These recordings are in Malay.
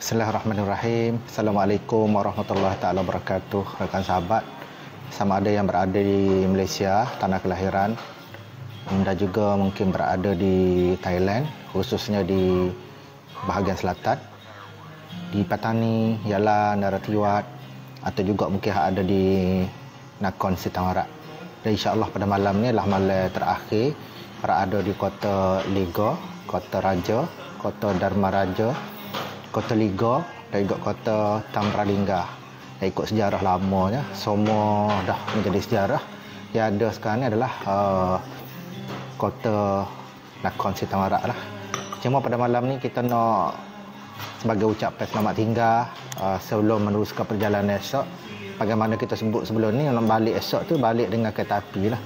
Bismillahirrahmanirrahim. Assalamualaikum warahmatullahi taala wabarakatuh. Rekan sahabat, sama ada yang berada di Malaysia, tanah kelahiran, dan juga mungkin berada di Thailand, khususnya di bahagian selatan, di Patani, Yala, Narathiwat, atau juga mungkin ada di Nakhon Si Thammarat. Dan insya-Allah pada malam ni adalah malam terakhir berada di kota Liga, kota Raja, kota Dharma Raja, kota Liga dan juga kota Tambralinga. Dan ikut sejarah lamanya, semua dah menjadi sejarah. Yang ada sekarang ni adalah kota Nakhon Si Thammarat lah. Cuma pada malam ni kita nak sebagai ucapan selamat tinggal sebelum meneruskan perjalanan esok. Bagaimana kita sebut sebelum ni, nak balik esok tu balik dengan kereta api lah.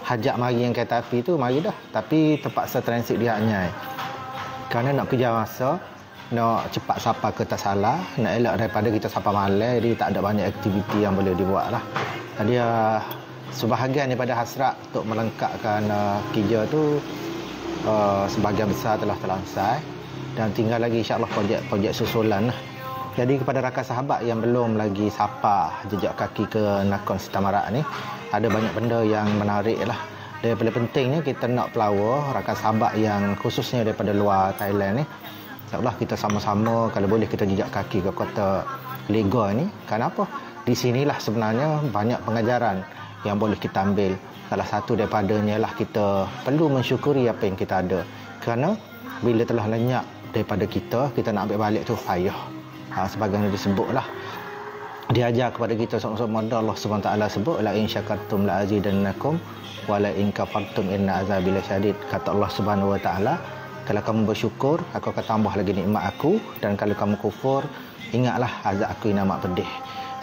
Hajak mari yang kereta api tu mari dah, tapi terpaksa transit di Anyai. Kerana nak kejar masa, nak cepat sampai ke Tasala, nak elak daripada kita sampai malam, jadi tak ada banyak aktiviti yang boleh dibuat lah. Jadi sebahagian daripada hasrat untuk melengkapkan kerja tu sebahagian besar telah terlaksana dan tinggal lagi insya-Allah projek susulan lah. Jadi kepada rakan sahabat yang belum lagi sapa jejak kaki ke Nakhon Si Thammarat ni, ada banyak benda yang menarik lah. Dan yang paling pentingnya kita nak pelawar rakan sahabat yang khususnya daripada luar Thailand ni, insya-Allah kita sama-sama kalau boleh kita jejak kaki ke kota Liga ni. Kenapa? Di sinilah sebenarnya banyak pengajaran yang boleh kita ambil. Salah satu daripadanya lah kita perlu mensyukuri apa yang kita ada. Kerana bila telah lenyap daripada kita nak ambil balik tu payah. Sebagaimana disebutlah, diajar kepada kita sama-sama Allah SWT sebut, la in syakartum la azidannakum wa la in kafartum inna azabi lasyadid. Kata Allah Subhanahu wa taala, kalau kamu bersyukur, aku akan tambah lagi nikmat aku, dan kalau kamu kufur, ingatlah azab aku yang amat pedih.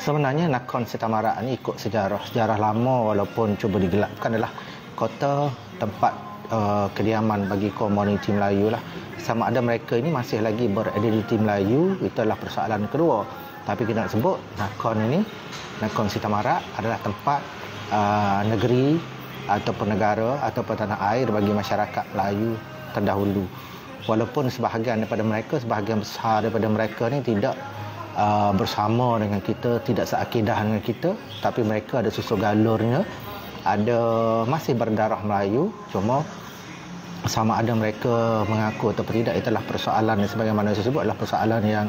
Sebenarnya Nakhon Si Thammarat ni ikut sejarah lama, walaupun cuba digelapkan, adalah kota tempat kediaman bagi komuniti Melayu lah. Sama ada mereka ini masih lagi beridentiti Melayu, itu adalah persoalan kedua. Tapi kita nak sebut Nakhon Si Thammarat adalah tempat negeri ataupun negara ataupun tanah air bagi masyarakat Melayu terdahulu. Walaupun sebahagian besar daripada mereka ni tidak bersama dengan kita, tidak seakidah dengan kita, tapi mereka ada susu galurnya, masih berdarah Melayu. Cuma sama ada mereka mengaku atau tidak, itulah persoalan yang sebagaimana saya sebut, adalah persoalan yang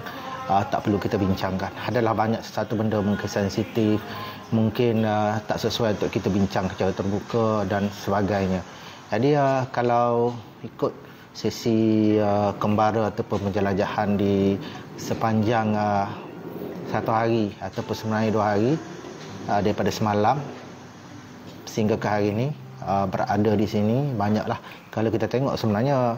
tak perlu kita bincangkan. Adalah banyak sesuatu benda mungkin sensitif, mungkin tak sesuai untuk kita bincang secara terbuka dan sebagainya. Jadi kalau ikut sesi kembara ataupun penjelajahan di sepanjang satu hari ataupun sebenarnya 2 hari, daripada semalam sehingga ke hari ini berada di sini, banyaklah kalau kita tengok sebenarnya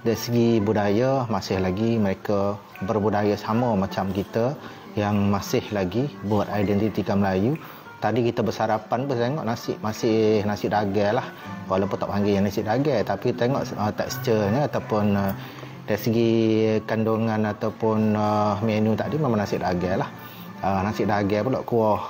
dari segi budaya masih lagi mereka berbudaya sama macam kita yang masih lagi beridentitikan Melayu. Tadi kita bersarapan pun tengok masih nasi daging lah, walaupun tak panggil yang nasi daging, tapi tengok teksturnya ataupun dari segi kandungan ataupun menu tadi memang nasi daging lah. Nasi daging pula kuah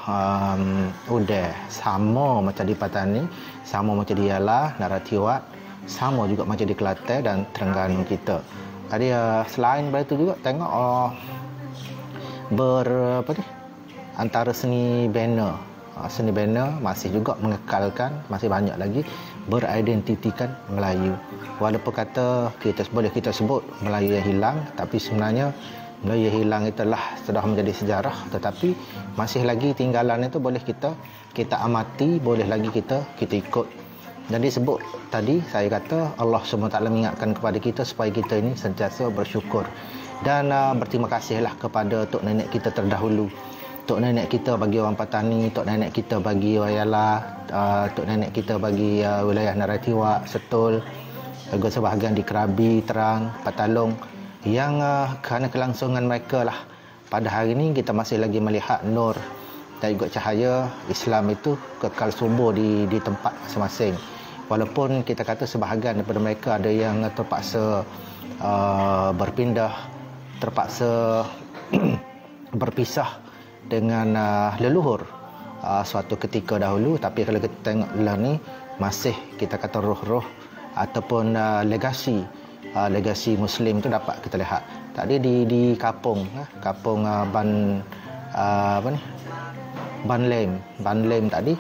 udang, sama macam di Patani, sama macam di Yala, Narathiwat, sama juga macam di Kelantan dan Terengganu kita. Jadi selain daripada itu juga tengok antara seni banner masih juga mengekalkan, masih banyak lagi beridentitikan Melayu. Walaupun kata boleh kita sebut Melayu yang hilang, tapi sebenarnya Melayu yang hilang itulah sudah menjadi sejarah, tetapi masih lagi tinggalan itu boleh kita amati, boleh lagi kita ikut. Jadi sebut tadi saya kata Allah SWT mengingatkan kepada kita supaya kita ini sentiasa bersyukur dan berterima kasihlah kepada tok nenek kita terdahulu. Tok nenek kita bagi orang Patani, tok nenek kita bagi Wayala, tok nenek kita bagi wilayah Narathiwat, Setul, juga sebahagian di Krabi, Terang, Patalong, yang kerana kelangsungan mereka lah pada hari ini kita masih lagi melihat nur dan juga cahaya Islam itu kekal subur di tempat masing-masing. Walaupun kita kata sebahagian daripada mereka ada yang terpaksa berpindah, terpaksa berpisah dengan leluhur suatu ketika dahulu, tapi kalau kita tengok lah ni masih kita kata roh-roh ataupun legasi Muslim itu dapat kita lihat. Tadi di Kapung, Kapung Banlem tadi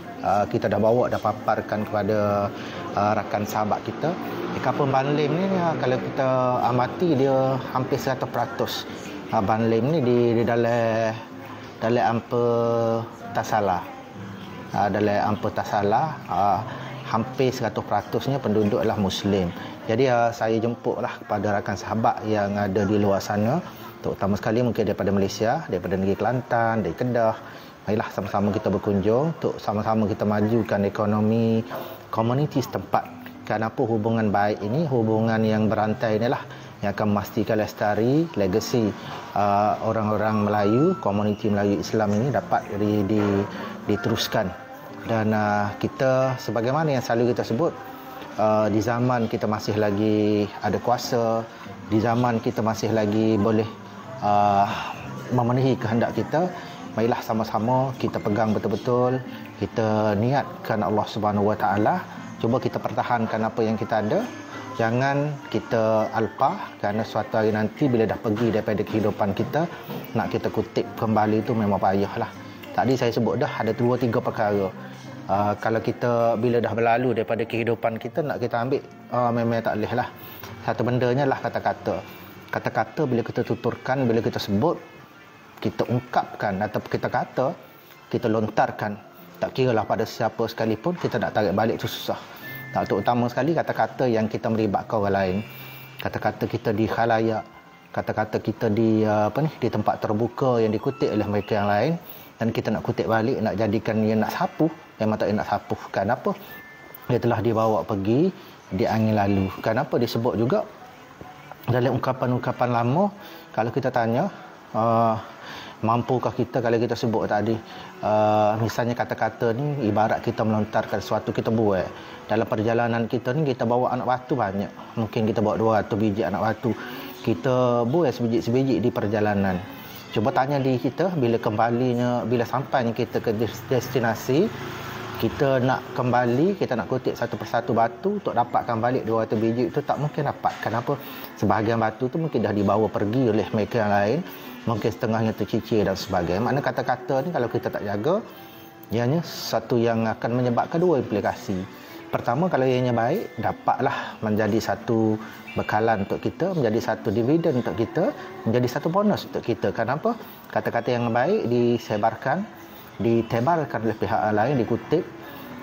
kita dah bawa, dah paparkan kepada rakan sahabat kita. Di Kapung Banlem ni kalau kita amati dia hampir 100%. Banlem ni di dalam Ampa Tasala. Dalam Ampa Tasala hampir 100%-nya penduduk adalah Muslim. Jadi saya jemputlah kepada rakan sahabat yang ada di luar sana, terutama sekali mungkin daripada Malaysia, daripada negeri Kelantan, dari Kedah. Marilah sama-sama kita berkunjung untuk sama-sama kita majukan ekonomi komuniti setempat. Kenapa hubungan baik ini, hubungan yang berantai inilah yang akan memastikan lestari, legasi orang-orang Melayu, komuniti Melayu Islam ini dapat diteruskan. Dan kita sebagaimana yang selalu kita sebut, di zaman kita masih lagi ada kuasa, di zaman kita masih lagi boleh memenuhi kehendak kita, marilah sama-sama kita pegang betul-betul, kita niatkan Allah Subhanahu Wa Taala, cuba kita pertahankan apa yang kita ada. Jangan kita alpah, kerana suatu hari nanti bila dah pergi daripada kehidupan kita, nak kita kutip kembali itu memang payahlah. Tadi saya sebut dah ada 2-3 perkara. Kalau kita bila dah berlalu daripada kehidupan kita, nak kita ambil memang tak boleh lah. Satu bendanya lah kata-kata. Kata-kata bila kita tuturkan, bila kita sebut, kita ungkapkan atau kita kata, kita lontarkan, tak kira lah pada siapa sekalipun, kita nak tarik balik tu susah. Terutama sekali kata-kata yang kita melibatkan orang lain, kata-kata kita di khalayak, kata-kata kita di tempat terbuka yang dikutip oleh mereka yang lain, dan kita nak kutip balik, nak jadikan dia nak sapu, memang tak nak sapu. Kenapa? Dia telah dibawa pergi di angin lalu. Kenapa disebut juga dalam ungkapan-ungkapan lama, kalau kita tanya mampukah kita, kalau kita sebut tadi misalnya kata-kata ni ibarat kita melontarkan sesuatu, kita buat dalam perjalanan kita ni, kita bawa anak batu banyak, mungkin kita bawa 200 biji anak batu, kita buat sebiji-sebiji di perjalanan. Cuba tanya diri kita, bila kembalinya, bila sampainya kita ke destinasi, kita nak kembali, kita nak kutip satu persatu batu untuk dapatkan balik 200 biji itu, tak mungkin dapat. Kenapa? Sebahagian batu tu mungkin dah dibawa pergi oleh mereka yang lain, mungkin setengahnya tercicir dan sebagainya. Maknanya kata-kata ni kalau kita tak jaga, ianya satu yang akan menyebabkan 2 implikasi. Pertama, kalau ianya baik, dapatlah menjadi satu bekalan untuk kita, menjadi satu dividen untuk kita, menjadi satu bonus untuk kita. Kenapa? Kata-kata yang baik disebarkan, ditebarkan oleh pihak lain, dikutip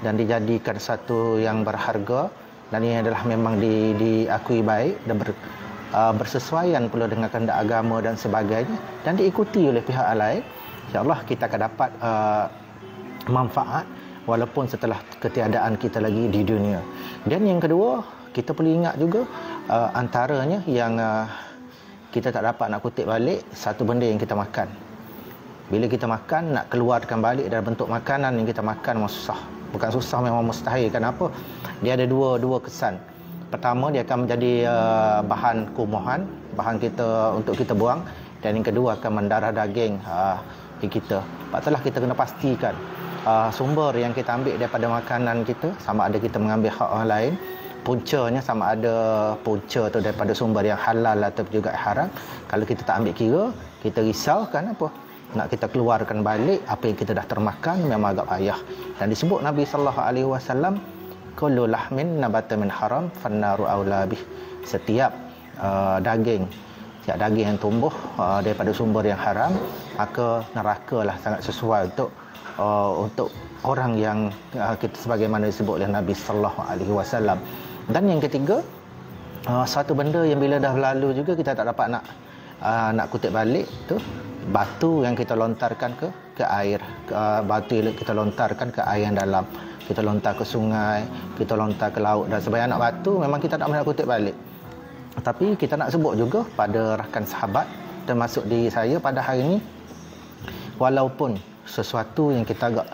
dan dijadikan satu yang berharga, dan ini adalah memang diakui baik dan bersesuaian pula dengan kehendak agama dan sebagainya, dan diikuti oleh pihak lain. InsyaAllah kita akan dapat manfaat walaupun setelah ketiadaan kita lagi di dunia. Dan yang kedua, kita perlu ingat juga antaranya yang kita tak dapat nak kutip balik, satu benda yang kita makan. Bila kita makan, nak keluarkan balik dalam bentuk makanan yang kita makan memang susah. Bukan susah, memang mustahil. Kenapa? Dia ada dua kesan. Pertama, dia akan menjadi bahan kumuhan, bahan kita untuk kita buang. Dan yang kedua, akan mendarah daging di kita. Sebab itulah kita kena pastikan sumber yang kita ambil daripada makanan kita, sama ada kita mengambil hak orang lain, puncanya sama ada punca tu daripada sumber yang halal atau juga haram. Kalau kita tak ambil kira, kita risau kan apa? Nak kita keluarkan balik apa yang kita dah termakan, memang agak payah. Dan disebut Nabi sallallahu alaihi wasallam, kullu lahmin nabata min haram fannaru aula bih. Setiap daging yang tumbuh daripada sumber yang haram, maka nerakalah sangat sesuai untuk orang yang kita sebagaimana disebut oleh Nabi sallallahu alaihi wasallam. Dan yang ketiga, satu benda yang bila dah berlalu juga kita tak dapat nak kutip balik tu, batu yang kita lontarkan ke air, batu yang kita lontarkan ke air yang dalam, kita lontar ke sungai, kita lontar ke laut dan sebagainya. Anak batu memang kita tak boleh nak kutip balik. Tapi kita nak sebut juga pada rakan sahabat termasuk diri saya pada hari ini, walaupun sesuatu yang kita agak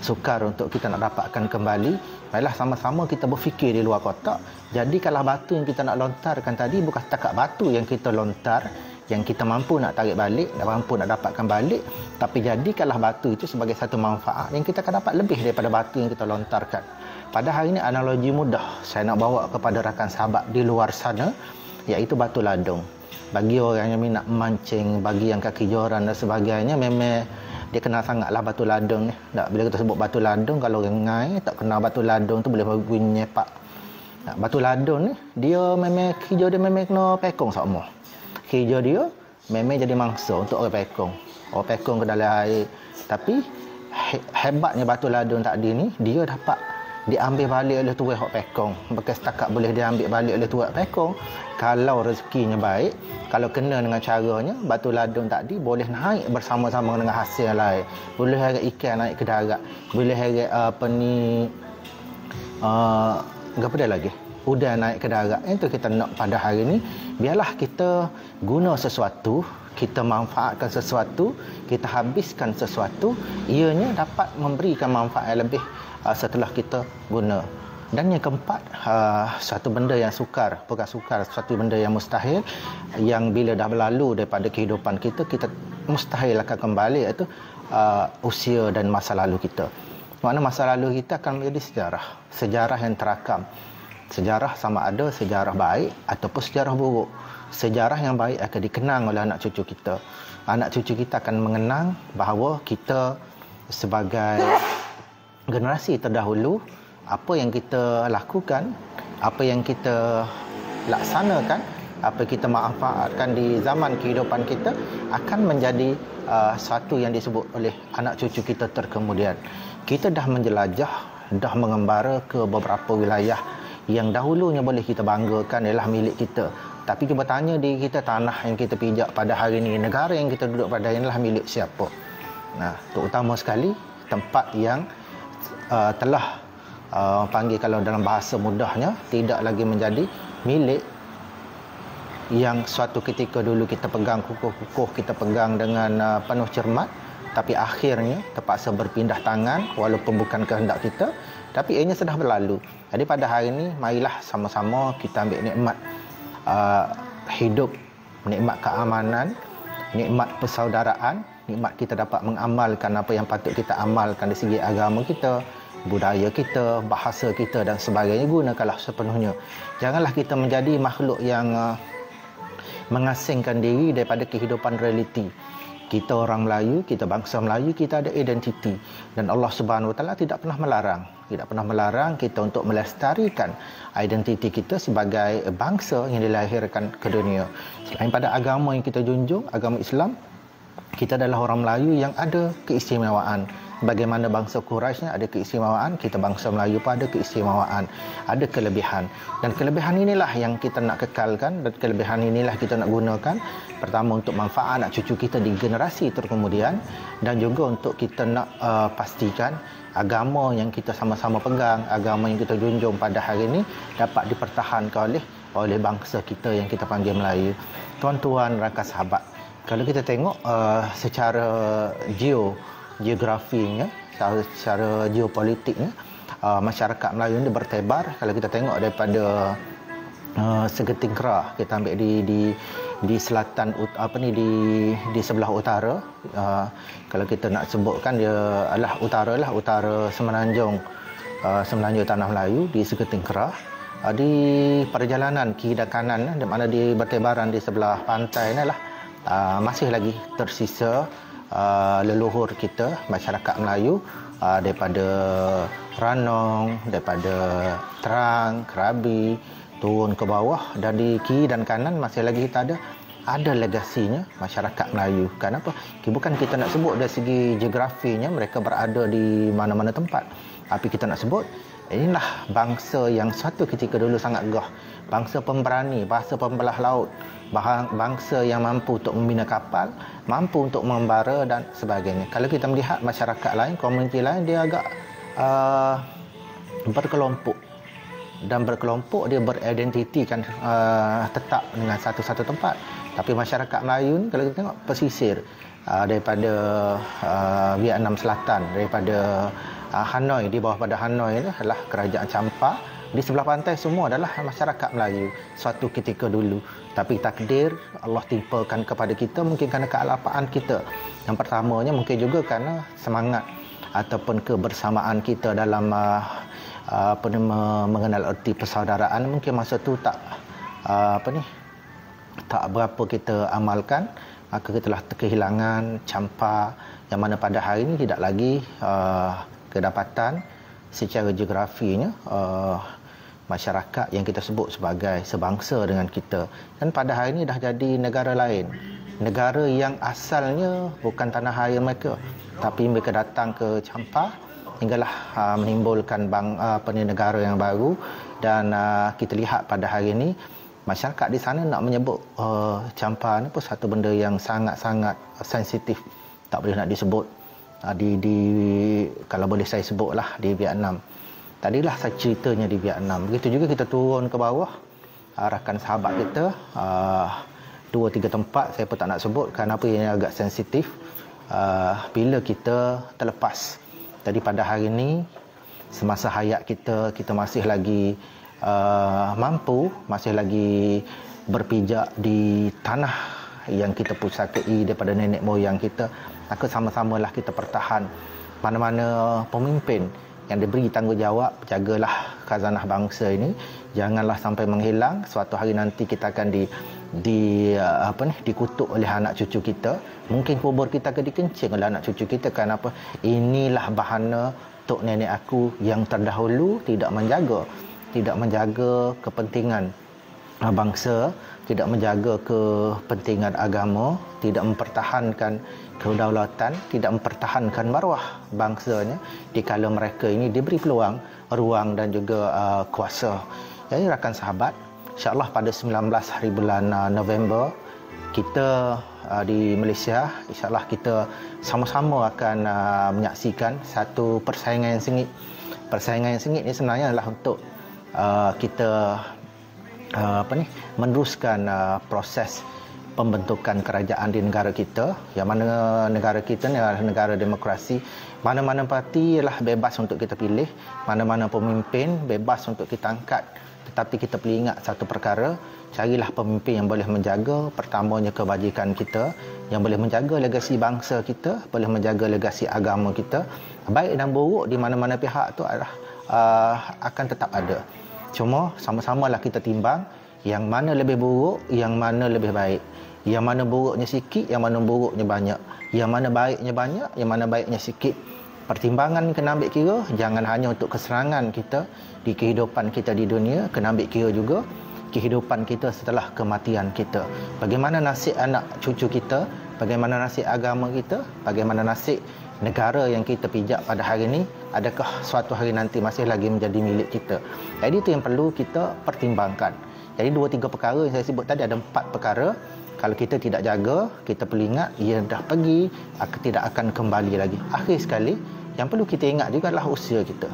sukar untuk kita nak dapatkan kembali, baiklah sama-sama kita berfikir di luar kotak. Jadi kalau batu yang kita nak lontarkan tadi bukan setakat batu yang kita lontar, yang kita mampu nak tarik balik, mampu nak dapatkan balik, tapi jadikanlah batu itu sebagai satu manfaat yang kita akan dapat lebih daripada batu yang kita lontarkan. Pada hari ini analogi mudah saya nak bawa kepada rakan sahabat di luar sana, iaitu batu ladung. Bagi orang yang minat mancing, bagi yang kaki joran dan sebagainya, memang dia kenal sangatlah batu ladung ni. Tak, bila kita sebut batu ladung, kalau orang ngai tak kenal batu ladung tu boleh bunyi nyepak. Batu ladung ni dia memang hijau, dia memang kena pekong sama. Hijau dia memang jadi mangsa untuk orang pekong. Orang pekong ke dalam air. Tapi hebatnya batu ladung tadi ni, dia dapat diambil balik oleh tuan hok pekong. Bukan setakat boleh diambil balik oleh tuan pekong, kalau rezekinya baik, kalau kena dengan caranya, batu ladung tadi boleh naik bersama-sama dengan hasil yang lain. Boleh harap ikan naik ke darat, boleh harap apa dia lagi, udang naik ke darat. Itu kita nak pada hari ni, biarlah kita guna sesuatu, kita manfaatkan sesuatu, kita habiskan sesuatu, ianya dapat memberikan manfaat yang lebih setelah kita guna. Dan yang keempat, satu benda yang sukar, bukan sukar, satu benda yang mustahil, yang bila dah berlalu daripada kehidupan kita, kita mustahil akan kembali, iaitu usia dan masa lalu kita. Makna masa lalu kita akan menjadi sejarah yang terakam. Sejarah sama ada sejarah baik ataupun sejarah buruk. Sejarah yang baik akan dikenang oleh anak cucu kita. Anak cucu kita akan mengenang bahawa kita sebagai generasi terdahulu, apa yang kita lakukan, apa yang kita laksanakan, apa yang kita manfaatkan di zaman kehidupan kita akan menjadi satu yang disebut oleh anak cucu kita terkemudian. Kita dah menjelajah, dah mengembara ke beberapa wilayah yang dahulunya boleh kita banggakan ialah milik kita. Tapi cuba tanya diri kita, tanah yang kita pijak pada hari ini, negara yang kita duduk pada ini adalah milik siapa? Nah, terutama sekali tempat yang telah panggil kalau dalam bahasa mudahnya tidak lagi menjadi milik, yang suatu ketika dulu kita pegang kukuh-kukuh, kita pegang dengan penuh cermat, tapi akhirnya terpaksa berpindah tangan walaupun bukan kehendak kita, tapi ianya sudah berlalu. Jadi pada hari ini, marilah sama-sama kita ambil nikmat hidup, nikmat keamanan, nikmat persaudaraan, nikmat kita dapat mengamalkan apa yang patut kita amalkan di segi agama kita, budaya kita, bahasa kita dan sebagainya. Gunakanlah sepenuhnya. Janganlah kita menjadi makhluk yang mengasingkan diri daripada kehidupan realiti. Kita orang Melayu, kita bangsa Melayu, kita ada identiti, dan Allah Subhanahu Wa Taala tidak pernah melarang kita untuk melestarikan identiti kita sebagai bangsa yang dilahirkan ke dunia. Selain pada agama yang kita junjung, agama Islam, kita adalah orang Melayu yang ada keistimewaan. Bagaimana bangsa Quraisynya ada keistimewaan, kita bangsa Melayu pun ada keistimewaan, ada kelebihan. Dan kelebihan inilah yang kita nak kekalkan, dan kelebihan inilah kita nak gunakan. Pertama, untuk manfaat anak cucu kita di generasi terkemudian, dan juga untuk kita nak pastikan agama yang kita sama-sama pegang, agama yang kita junjung pada hari ini dapat dipertahankan oleh bangsa kita yang kita panggil Melayu. Tuan-tuan, rakan sahabat, kalau kita tengok secara geografinya, secara geopolitiknya, masyarakat Melayu ini bertebar. Kalau kita tengok daripada Segeting Kerah, kita ambil di selatan, di sebelah utara, kalau kita nak sebutkan, dia adalah utara Semenanjung Tanah Melayu, di Segeting Kerah. Di perjalanan kiri dan kanan, di mana di bertebaran di sebelah pantai ni lah, masih lagi tersisa leluhur kita, masyarakat Melayu, daripada Ranong, daripada Terang, Krabi, turun ke bawah, dan di kiri dan kanan masih lagi kita ada legasinya masyarakat Melayu. Kenapa? Bukan kita nak sebut dari segi geografinya mereka berada di mana-mana tempat, tapi kita nak sebut inilah bangsa yang suatu ketika dulu sangat gagah, bangsa pemberani, bangsa pembelah laut, bangsa yang mampu untuk membina kapal, mampu untuk membara dan sebagainya. Kalau kita melihat masyarakat lain, komuniti lain, dia agak berkelompok, dan berkelompok dia beridentitikan tetap dengan satu-satu tempat. Tapi masyarakat Melayu ni, kalau kita tengok pesisir, daripada Vietnam Selatan, daripada Hanoi, di bawah pada Hanoi ni adalah kerajaan Champa, di sebelah pantai semua adalah masyarakat Melayu suatu ketika dulu. Tapi takdir Allah timpakan kepada kita, mungkin kerana kealpaan kita. Yang pertamanya mungkin juga kerana semangat ataupun kebersamaan kita dalam mengenal erti persaudaraan. Mungkin masa tu tak berapa kita amalkan, maka kita telah kehilangan campa yang mana pada hari ini tidak lagi kedapatan secara geografinya masyarakat yang kita sebut sebagai sebangsa dengan kita, dan pada hari ini dah jadi negara lain, negara yang asalnya bukan tanah air mereka, tapi mereka datang ke campa hinggalah menimbulkan negara yang baru. Dan kita lihat pada hari ini masyarakat di sana nak menyebut campa ni pun satu benda yang sangat-sangat sensitif, tak boleh nak disebut. Kalau boleh saya sebutlah di Vietnam. Tadilah saya ceritanya di Vietnam. Begitu juga kita turun ke bawah, rakan sahabat kita 2-3 tempat saya pun tak nak sebut kerana apa yang agak sensitif. Bila kita terlepas. Jadi pada hari ini semasa hayat kita masih lagi mampu, masih lagi berpijak di tanah yang kita pusakai daripada nenek moyang kita, maka sama-samalah kita pertahan. Mana-mana pemimpin yang diberi tanggungjawab, jagalah khazanah bangsa ini, janganlah sampai menghilang. Suatu hari nanti kita akan dikutuk oleh anak cucu kita. Mungkin kubur kita akan dikencing oleh anak cucu kita. Kenapa? Inilah bahana tok nenek aku yang terdahulu tidak menjaga kepentingan bangsa, tidak menjaga kepentingan agama, tidak mempertahankan kedaulatan, tidak mempertahankan maruah bangsanya dikala mereka ini diberi peluang, ruang dan juga kuasa. Jadi rakan sahabat, insya-Allah pada 19 hari bulan November kita di Malaysia, insya-Allah kita sama-sama akan menyaksikan satu persaingan yang sengit. Persaingan yang sengit ni sebenarnya adalah untuk kita meneruskan proses pembentukan kerajaan di negara kita, yang mana negara kita ni adalah negara demokrasi. Mana-mana parti ialah bebas untuk kita pilih, mana-mana pemimpin bebas untuk kita angkat. Tetapi kita perlu ingat satu perkara, carilah pemimpin yang boleh menjaga pertamanya kebajikan kita, yang boleh menjaga legasi bangsa kita, boleh menjaga legasi agama kita. Baik dan buruk di mana-mana pihak tu adalah akan tetap ada. Cuma sama-samalah kita timbang yang mana lebih buruk, yang mana lebih baik. Yang mana buruknya sikit, yang mana buruknya banyak. Yang mana baiknya banyak, yang mana baiknya sikit. Pertimbangan kena ambil kira, jangan hanya untuk keserangan kita di kehidupan kita di dunia, kena ambil kira juga kehidupan kita setelah kematian kita. Bagaimana nasib anak cucu kita, bagaimana nasib agama kita, bagaimana nasib negara yang kita pijak pada hari ini, adakah suatu hari nanti masih lagi menjadi milik kita. Jadi itu yang perlu kita pertimbangkan. Jadi 2-3 perkara yang saya sebut tadi, ada 4 perkara. Kalau kita tidak jaga, kita perlu ingat ia dah pergi, tidak akan kembali lagi. Akhir sekali, yang perlu kita ingat juga adalah usia kita.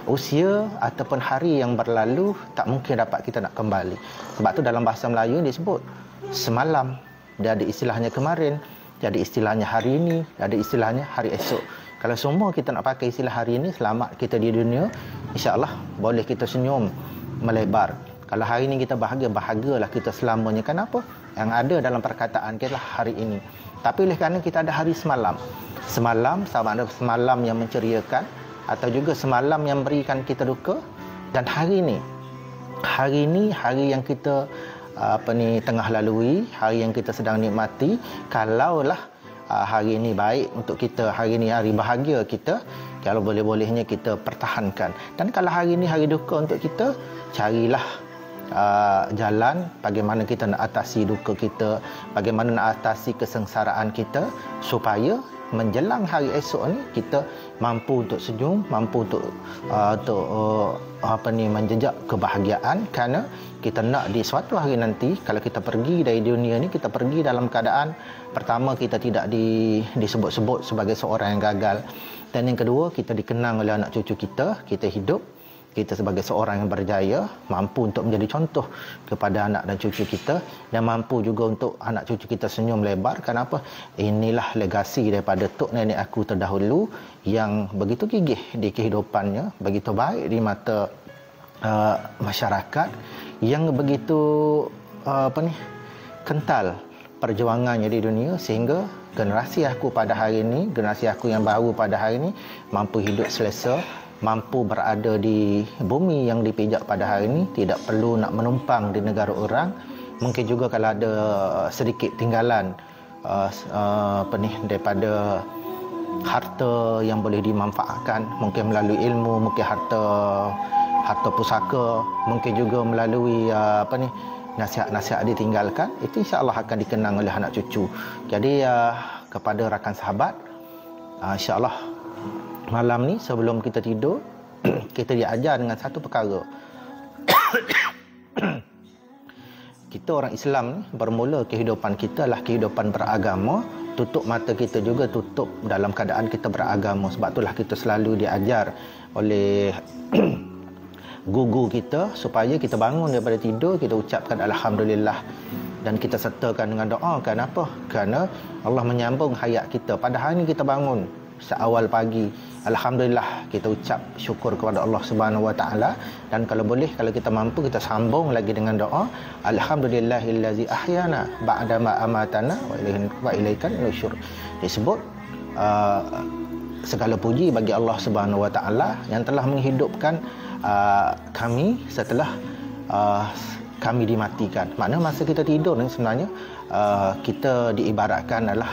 Usia ataupun hari yang berlalu tak mungkin dapat kita nak kembali. Sebab tu dalam bahasa Melayu disebut semalam, dia ada istilahnya kemarin, dia ada istilahnya hari ini, dia ada istilahnya hari esok. Kalau semua kita nak pakai istilah hari ini, selamat kita di dunia, insya-Allah boleh kita senyum melebar. Kalau hari ini kita bahagia, bahagialah kita selamanya. Kenapa? Yang ada dalam perkataan kita lah hari ini. Tapi oleh kerana kita ada hari semalam. Semalam sama ada semalam yang menceriakan atau juga semalam yang berikan kita duka. Dan hari ini hari yang kita tengah lalui, hari yang kita sedang nikmati. Kalaulah hari ini baik untuk kita, hari ini hari bahagia kita, kalau boleh-bolehnya kita pertahankan. Dan kalau hari ini hari duka untuk kita, carilah jalan bagaimana kita nak atasi duka kita, bagaimana nak atasi kesengsaraan kita, supaya menjelang hari esok ni kita mampu untuk senyum, mampu untuk menjejak kebahagiaan. Kerana kita nak di suatu hari nanti, kalau kita pergi dari dunia ni, kita pergi dalam keadaan pertama kita tidak disebut-sebut sebagai seorang yang gagal, dan yang kedua kita dikenang oleh anak cucu kita hidup, kita sebagai seorang yang berjaya, mampu untuk menjadi contoh kepada anak dan cucu kita, dan mampu juga untuk anak cucu kita senyum lebar. Kenapa? Inilah legasi daripada tok nenek aku terdahulu yang begitu gigih di kehidupannya, begitu baik di mata masyarakat, yang begitu kental perjuangannya di dunia, sehingga generasi aku pada hari ini, generasi aku yang baru pada hari ini mampu hidup selesa, mampu berada di bumi yang dipijak pada hari ini, tidak perlu nak menumpang di negara orang, Mungkin juga kalau ada sedikit tinggalan daripada harta yang boleh dimanfaatkan, mungkin melalui ilmu, mungkin harta pusaka, mungkin juga melalui nasihat-nasihat ditinggalkan, itu insya-Allah akan dikenang oleh anak cucu. Jadi kepada rakan sahabat, insya-Allah malam ni sebelum kita tidur kita diajar dengan satu perkara. Kita orang Islam ni, bermula kehidupan kita adalah kehidupan beragama. Tutup mata kita juga tutup dalam keadaan kita beragama. Sebab itulah kita selalu diajar oleh guru kita supaya kita bangun daripada tidur, kita ucapkan Alhamdulillah, dan kita sertakan dengan doa. Kenapa? Kerana Allah menyambung hayat kita. Pada hari ini kita bangun seawal pagi, Alhamdulillah, kita ucap syukur kepada Allah Subhanahu Wa Taala. Dan kalau boleh, kalau kita mampu, kita sambung lagi dengan doa Alhamdulillahillazi ahyana ba'dama amatana wa ilaikan nusyur. Disebut segala puji bagi Allah Subhanahu Wa Taala yang telah menghidupkan kami setelah kami dimatikan. Maknanya masa kita tidur ni sebenarnya kita diibaratkan adalah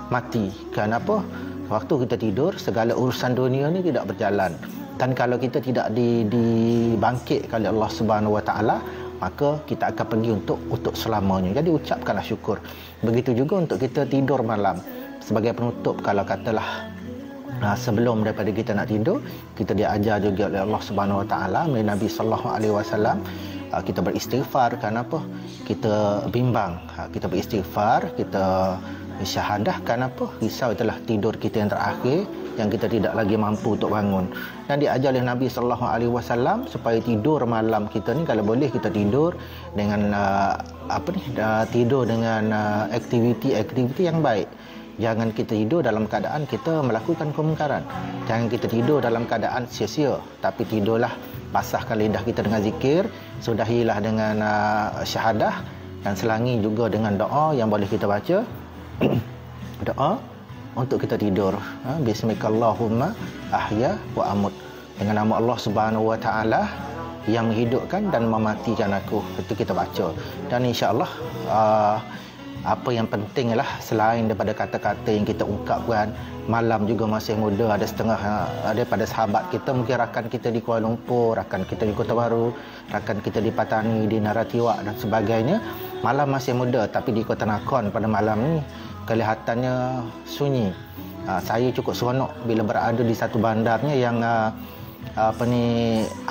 mati. Kenapa? Waktu kita tidur, segala urusan dunia ni tidak berjalan. Dan kalau kita tidak dibangkitkan oleh Allah Subhanahu Wa Taala, maka kita akan pergi untuk selamanya. Jadi ucapkanlah syukur. Begitu juga untuk kita tidur malam. Sebagai penutup, kalau katalah sebelum daripada kita nak tidur, kita diajar juga oleh Allah Subhanahu Wa Taala melalui Nabi sallallahu alaihi wasallam, kita beristighfar. Kenapa? Kita bimbang, kita beristighfar, kita syahadah. Kenapa? Risau itulah tidur kita yang terakhir, yang kita tidak lagi mampu untuk bangun. Dan diajar oleh Nabi sallallahu alaihi wasallam supaya tidur malam kita ni, kalau boleh kita tidur dengan tidur dengan aktiviti yang baik. Jangan kita tidur dalam keadaan kita melakukan kemungkaran. Jangan kita tidur dalam keadaan sia-sia, tapi tidurlah, basahkan lidah kita dengan zikir, sudahilah dengan syahadah, dan selangi juga dengan doa yang boleh kita baca. Doa untuk kita tidur. Bismikallahumma ahya wa amut. Dengan nama Allah Subhanahu Wa Taala yang menghidupkan dan mematikan aku. Itu kita baca. Dan insya-Allah apa yang penting ialah selain daripada kata-kata yang kita ungkapkan, malam juga masih muda, ada setengah daripada sahabat kita, mungkin rakan kita di Kuala Lumpur, rakan kita di Kota Baru, rakan kita di Patani, di Naratiwak dan sebagainya, malam masih muda, tapi di Kota Nakhon pada malam ni kelihatannya sunyi. Saya cukup seronok bila berada di satu bandarnya yang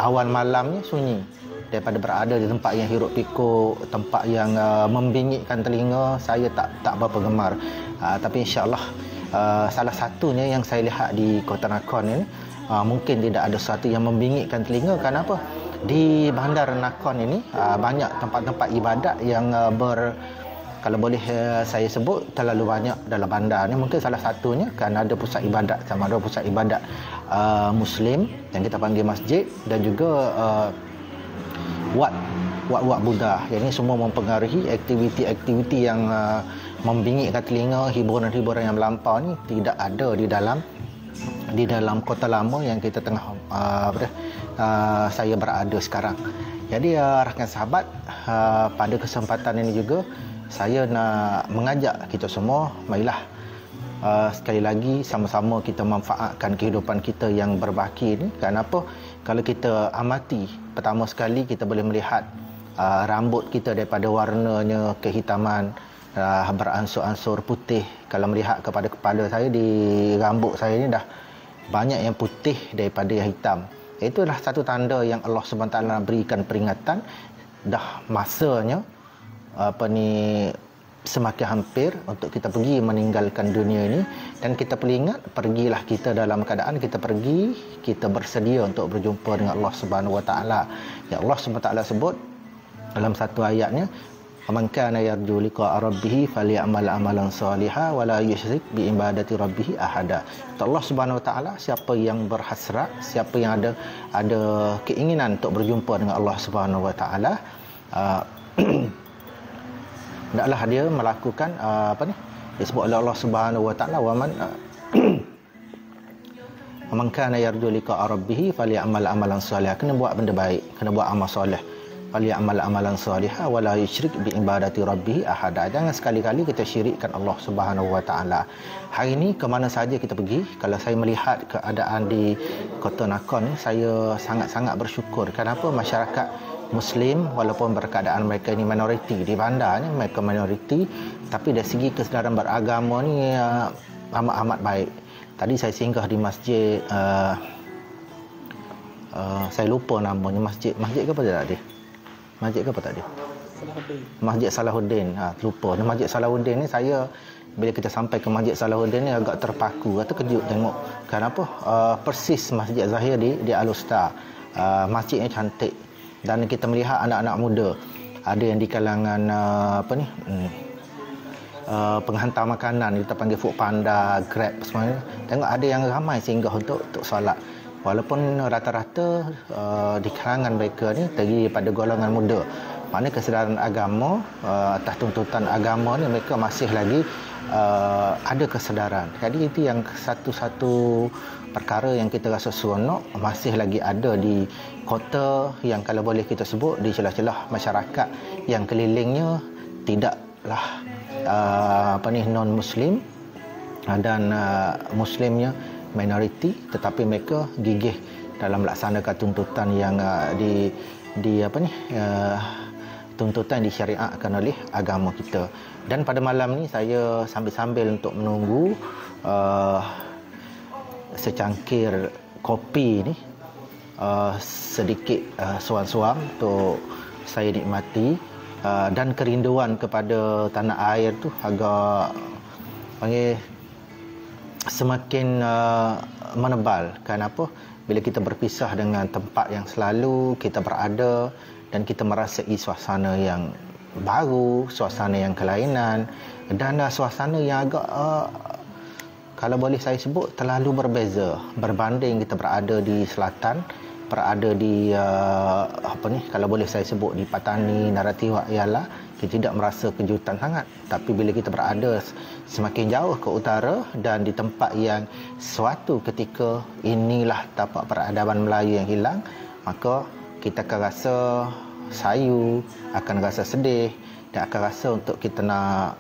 awal malamnya sunyi, daripada berada di tempat yang hiruk pikuk, tempat yang membingitkan telinga. Saya tak berapa gemar. Tapi insya-Allah salah satunya yang saya lihat di Kota Nakhon ini, mungkin tidak ada sesuatu yang membingitkan telinga. Kenapa? Di bandar Nakhon ini banyak tempat-tempat ibadat yang kalau boleh saya sebut terlalu banyak dalam bandar ni. Mungkin salah satunya kan ada pusat ibadat, sama ada pusat ibadat Muslim yang kita panggil masjid, dan juga wat Buddha. Yang ini semua mempengaruhi aktiviti-aktiviti yang membingitkan telinga, hiburan-hiburan yang melampau ni tidak ada di dalam Kota Lama yang kita tengah saya berada sekarang. Jadi rakan sahabat, pada kesempatan ini juga saya nak mengajak kita semua, marilah sekali lagi sama-sama kita manfaatkan kehidupan kita yang berbaki ni. Kenapa? Kalau kita amati, pertama sekali kita boleh melihat rambut kita daripada warnanya kehitaman, beransur-ansur putih. Kalau melihat kepada kepala saya, di rambut saya ni dah banyak yang putih daripada yang hitam. Itulah satu tanda yang Allah SWT berikan peringatan dah masanya semakin hampir untuk kita pergi meninggalkan dunia ini. Dan kita perlu ingat, pergilah kita dalam keadaan kita pergi, kita bersedia untuk berjumpa dengan Allah Subhanahu Wa Taala. Ya, Allah Subhanahu Wa Taala sebut dalam satu ayatnya, "Man kana yarju liqa'a rabbih falyamal amalan salihan wa la yusyrik bi ibadati rabbih ahada." Allah Subhanahu Wa Taala, siapa yang berhasrat, siapa yang ada keinginan untuk berjumpa dengan Allah Subhanahu Wa Taala, hendaklah dia melakukan disebut oleh Allah Subhanahu Wa Taala, wa man kana yarju liqa'a rabbih falyamal amalan salihan. Kena buat benda baik, kena buat amal soleh. falyamal amalan salihah wa la yusyrik bi ibadati rabbih ahada. Jangan sekali-kali kita syirikkan Allah Subhanahu wa taala. Hari ini ke mana saja kita pergi, kalau saya melihat keadaan di Kota Nakhon ni, saya sangat-sangat bersyukur. Kenapa? Masyarakat Muslim walaupun berkeadaan mereka ini minoriti di bandar ni, mereka minoriti, tapi dari segi kesedaran beragama ni amat-amat baik. Tadi saya singgah di masjid saya lupa namanya, masjid ke apa tadi? Masjid ke apa tadi? Masjid Salahuddin. Lupa. Masjid Salahuddin ni, saya bila kita sampai ke Masjid Salahuddin ni agak terpaku, terkejut tengok. Kenapa? Persis Masjid Zahir di Al-Usta. Masjidnya cantik dan kita melihat anak-anak muda. Ada yang di kalangan penghantar makanan, kita panggil food panda, Grab semuanya. Tengok ada yang ramai singgah untuk solat. Walaupun rata-rata di kalangan mereka ni terdiri pada golongan muda. Maknanya kesedaran agama, atas tuntutan agama ni mereka masih lagi ada kesedaran. Jadi itu yang satu-satu perkara yang kita rasa seronok, masih lagi ada di kota yang kalau boleh kita sebut di celah-celah masyarakat yang kelilingnya tidaklah non-Muslim dan Muslimnya minoriti, tetapi mereka gigih dalam melaksanakan tuntutan yang tuntutan disyariatkan oleh agama kita. Dan pada malam ni saya sambil-sambil untuk menunggu secangkir kopi ni, sedikit suam-suam untuk saya nikmati, dan kerinduan kepada tanah air tu agak semakin menebal. Kenapa? Bila kita berpisah dengan tempat yang selalu kita berada dan kita merasai suasana yang baru, suasana yang kelainan dan suasana yang agak kalau boleh saya sebut terlalu berbeza berbanding kita berada di selatan, berada di kalau boleh saya sebut di Patani, Naratiwak, ialah kita tidak merasa kejutan sangat. Tapi bila kita berada semakin jauh ke utara dan di tempat yang suatu ketika inilah tapak peradaban Melayu yang hilang, maka kita akan rasa sayu, akan rasa sedih dan akan rasa untuk kita nak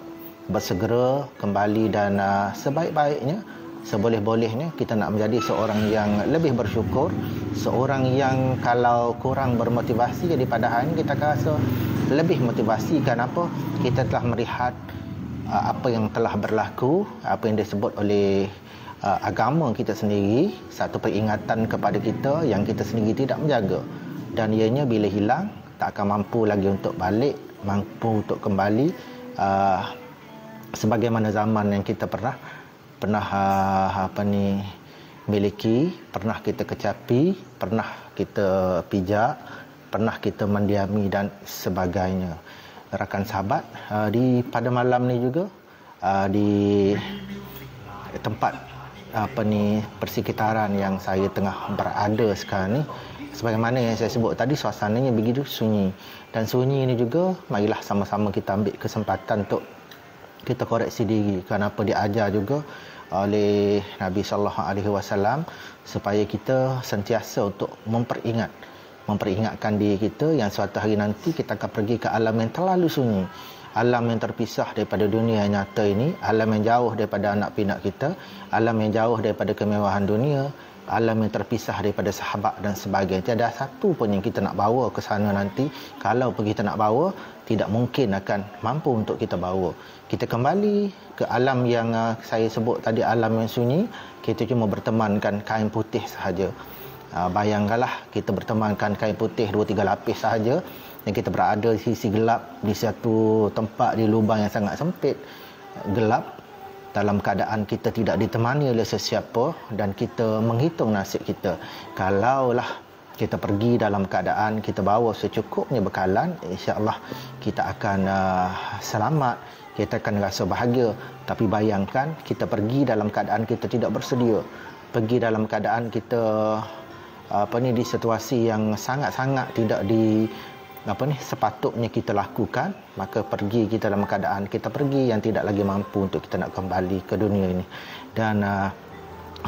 bersegera kembali dan sebaik-baiknya, seboleh-bolehnya kita nak menjadi seorang yang lebih bersyukur, seorang yang kalau kurang bermotivasi, jadi pada hari ini kita akan rasa lebih motivasi. Kenapa? Kita telah melihat apa yang telah berlaku, apa yang disebut oleh agama kita sendiri, satu peringatan kepada kita yang kita sendiri tidak menjaga, dan ianya bila hilang tak akan mampu lagi untuk balik, mampu untuk kembali sebagaimana zaman yang kita pernah miliki, pernah kita kecapi, pernah kita pijak, pernah kita mendiami dan sebagainya. Rakan sahabat, pada malam ni juga di tempat persekitaran yang saya tengah berada sekarang ni, sebagaimana yang saya sebut tadi, suasananya begitu sunyi. Dan sunyi ini juga marilah sama-sama kita ambil kesempatan untuk kita koreksi diri. Kenapa diajar juga oleh Nabi SAW supaya kita sentiasa untuk memperingatkan diri kita yang suatu hari nanti kita akan pergi ke alam yang terlalu sunyi, alam yang terpisah daripada dunia nyata ini, alam yang jauh daripada anak pinak kita, alam yang jauh daripada kemewahan dunia, alam yang terpisah daripada sahabat dan sebagainya. Tiada satu pun yang kita nak bawa ke sana nanti. Kalau pergi kita nak bawa, tidak mungkin akan mampu untuk kita bawa. Kita kembali ke alam yang saya sebut tadi, alam yang sunyi. Kita cuma bertemankan kain putih sahaja. Bayangkanlah kita bertemankan kain putih 2-3 lapis sahaja, dan kita berada di sisi gelap, di satu tempat, di lubang yang sangat sempit, gelap, dalam keadaan kita tidak ditemani oleh sesiapa, dan kita menghitung nasib kita. Kalaulah kita pergi dalam keadaan kita bawa secukupnya bekalan, insya-Allah kita akan selamat, kita akan rasa bahagia. Tapi bayangkan kita pergi dalam keadaan kita tidak bersedia, pergi dalam keadaan kita di situasi yang sangat-sangat tidak sepatutnya kita lakukan, maka pergi kita dalam keadaan kita pergi yang tidak lagi mampu untuk kita nak kembali ke dunia ini. Dan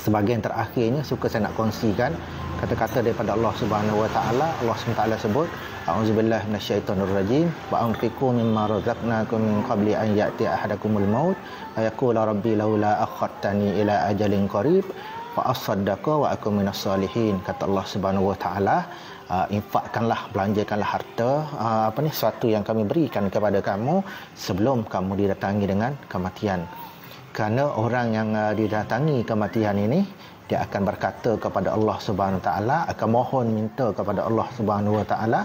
sebahagian terakhirnya suka saya nak kongsikan, kata-kata daripada Allah Subhanahu wa taala. Allah SWT sebut, a'udzubillahi minasyaitonirrajim, wa anfiqu mimma razaqnakum min qabli an ya'ti ahadakumul maut wa yaqula rabbi laula akhartani ila ajalin qarib fa asaddaqa wa akum minas salihin. Kata Allah Subhanahu wa taala, infakkanlah, belanjakanlah harta sesuatu yang kami berikan kepada kamu sebelum kamu didatangi dengan kematian. Kerana orang yang didatangi kematian ini, dia akan berkata kepada Allah Subhanahu Wa Taala, akan mohon minta kepada Allah Subhanahu Wa Taala,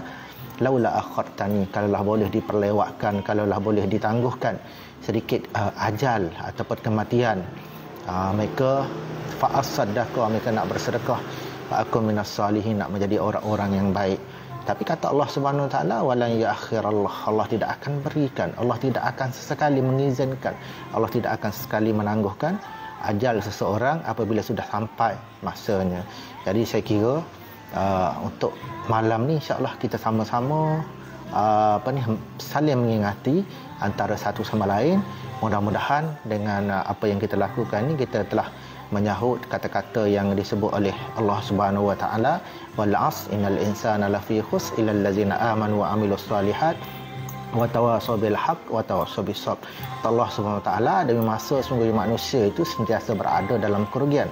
laula akhartani, kalaulah boleh diperlewatkan, kalaulah boleh ditangguhkan sedikit ajal ataupun kematian, mereka fa'asaddaqa, mereka nak bersedekah, aku minas salihin, nak menjadi orang-orang yang baik. Tapi kata Allah Subhanahu Wa Taala, walan ya'khirallah, Allah tidak akan berikan, Allah tidak akan sesekali mengizinkan, Allah tidak akan sesekali menangguhkan ajal seseorang apabila sudah sampai masanya. Jadi saya kira untuk malam ni insya-Allah kita sama-sama saling mengingati antara satu sama lain. Mudah-mudahan dengan apa yang kita lakukan ni, kita telah menyahut kata-kata yang disebut oleh Allah Subhanahu wa taala, wal 'asr innal insana lafi khusr illa allazina amanu wa amilus solihat wa tawassaw bil haqq wa tawassaw bis sabr. Allah Subhanahu wa taala, demi masa sungguhnya manusia itu sentiasa berada dalam kerugian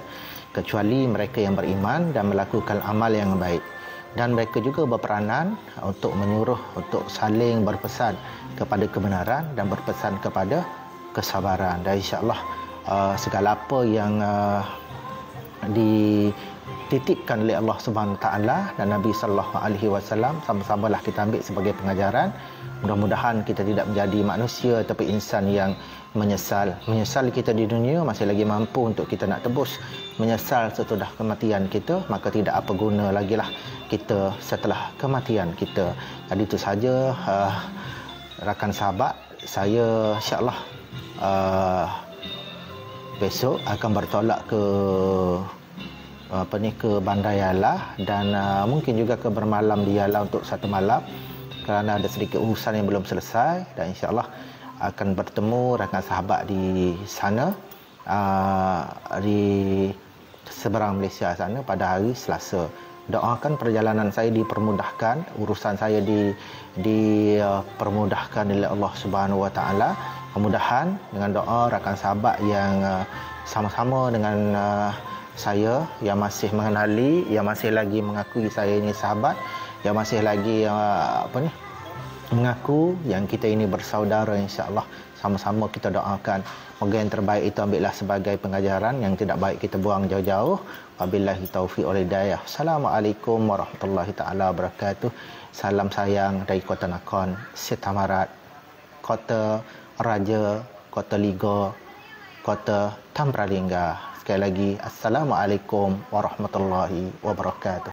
kecuali mereka yang beriman dan melakukan amal yang baik, dan mereka juga berperanan untuk menyuruh untuk saling berpesan kepada kebenaran dan berpesan kepada kesabaran. Dan insya-Allah segala apa yang dititipkan oleh Allah Subhanahu Wa Taala dan Nabi sallallahu alaihi wasallam, sama-samalah kita ambil sebagai pengajaran. Mudah-mudahan kita tidak menjadi manusia tapi insan yang menyesal. Menyesal kita di dunia masih lagi mampu untuk kita nak tebus. Menyesal sesudah kematian kita, maka tidak apa guna lagi lah kita setelah kematian kita. Jadi itu saja rakan sahabat, saya insya-Allah besok akan bertolak ke ke Bandar Yalah, dan mungkin juga ke bermalam di Yalah untuk satu malam kerana ada sedikit urusan yang belum selesai, dan insya-Allah akan bertemu rakan sahabat di sana di seberang Malaysia sana pada hari Selasa. Doakan perjalanan saya dipermudahkan, urusan saya dipermudahkan oleh Allah Subhanahu Wa Taala. Kemudahan dengan doa rakan sahabat yang sama-sama dengan saya, yang masih mengenali, yang masih lagi mengakui saya ini sahabat, yang masih lagi mengaku yang kita ini bersaudara, insya-Allah sama-sama kita doakan. Moga yang terbaik itu ambillah sebagai pengajaran, yang tidak baik kita buang jauh-jauh. Wabillahi taufiq wal hidayah. Assalamualaikum warahmatullahi taala wabarakatuh. Salam sayang dari Kota Nakhon, Sitamarat, Kota Raja, Kota Liga, Kota Tambralinga. Sekali lagi, Assalamualaikum warahmatullahi wabarakatuh.